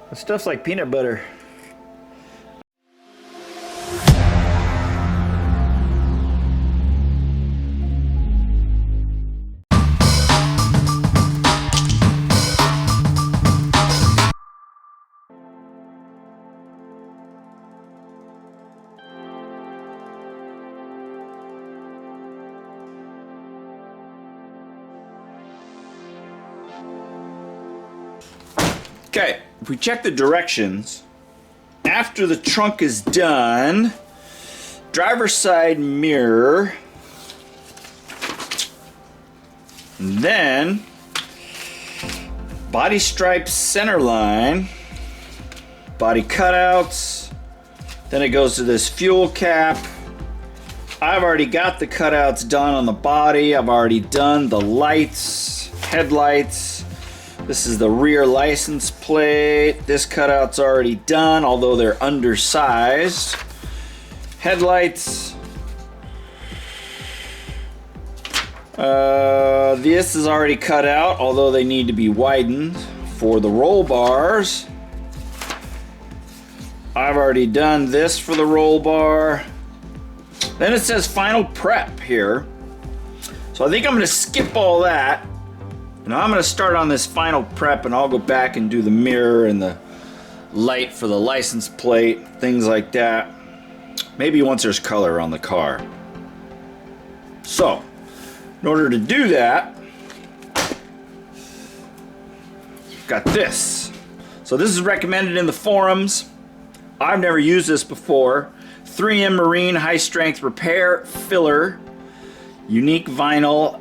This stuff's like peanut butter. Okay, if we check the directions, after the trunk is done, driver's side mirror, and then body stripes center line, body cutouts, then it goes to this fuel cap. I've already got the cutouts done on the body. I've already done the lights, headlights. This is the rear license plate. This cutout's already done, although they're undersized. Headlights. This is already cut out, although they need to be widened. For the roll bars, I've already done this for the roll bar. Then it says final prep here. So I think I'm gonna skip all that. And I'm going to start on this final prep, and I'll go back and do the mirror and the light for the license plate, things like that. Maybe once there's color on the car. So, in order to do that, got this. So this is recommended in the forums. I've never used this before. 3M Marine High Strength Repair Filler, unique vinyl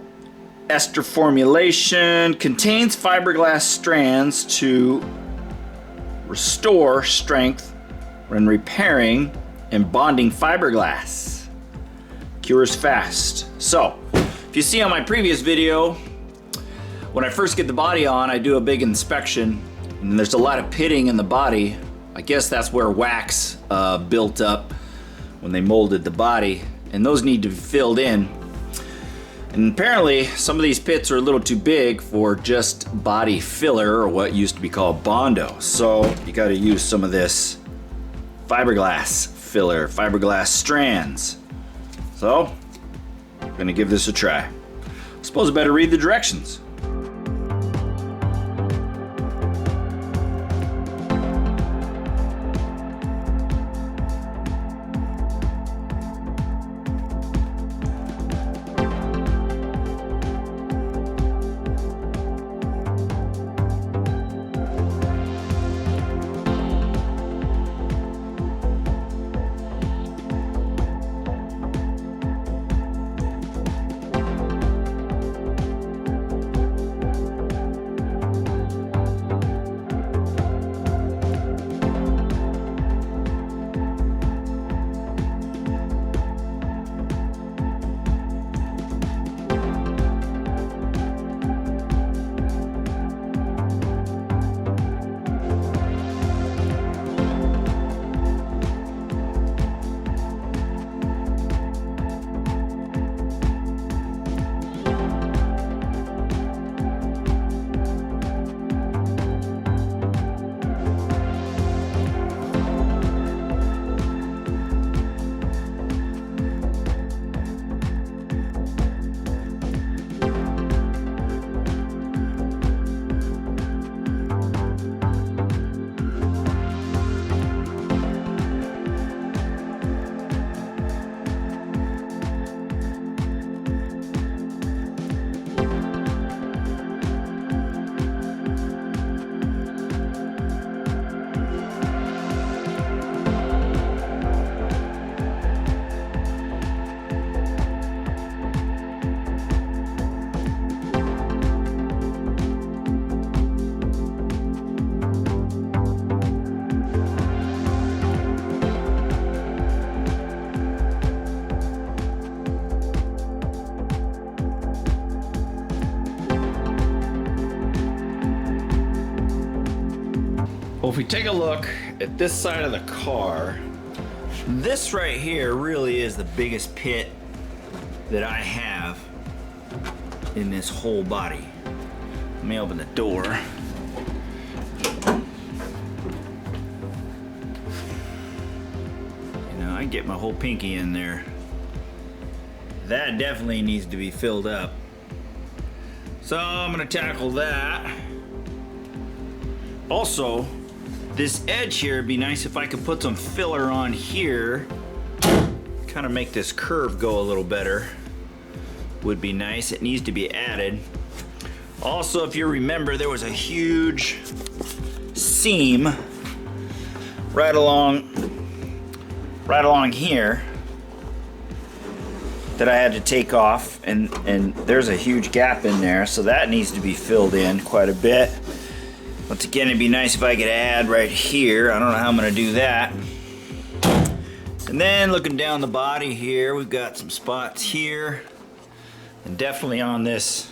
ester formulation, contains fiberglass strands to restore strength when repairing and bonding fiberglass. Cures fast. So, if you see on my previous video, when I first get the body on, I do a big inspection, and there's a lot of pitting in the body. I guess that's where wax built up when they molded the body, and those need to be filled in. And apparently some of these pits are a little too big for just body filler, or what used to be called Bondo. So you got to use some of this fiberglass filler, fiberglass strands. So I'm gonna give this a try. I suppose I better read the directions. Well, if we take a look at this side of the car, this right here really is the biggest pit that I have in this whole body. Let me open the door. get my whole pinky in there. That definitely needs to be filled up. So I'm gonna tackle that. Also, this edge here, it'd be nice if I could put some filler on here. Kind of make this curve go a little better. Would be nice. It needs to be added. Also, if you remember, there was a huge seam right along here that I had to take off, and there's a huge gap in there, so that needs to be filled in quite a bit. Once again, it'd be nice if I could add right here. I don't know how I'm gonna do that. And then looking down the body here, we've got some spots here, and definitely on this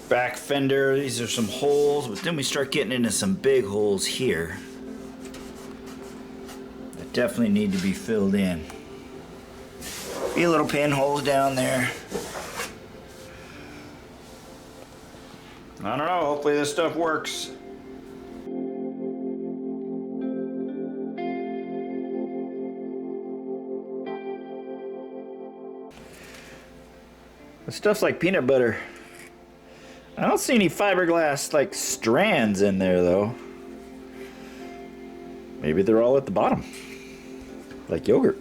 back fender, these are some holes, but then we start getting into some big holes here that definitely need to be filled in. Be little pinholes down there. I don't know, hopefully this stuff works. The stuff's like peanut butter. I don't see any fiberglass like strands in there though. Maybe they're all at the bottom, like yogurt.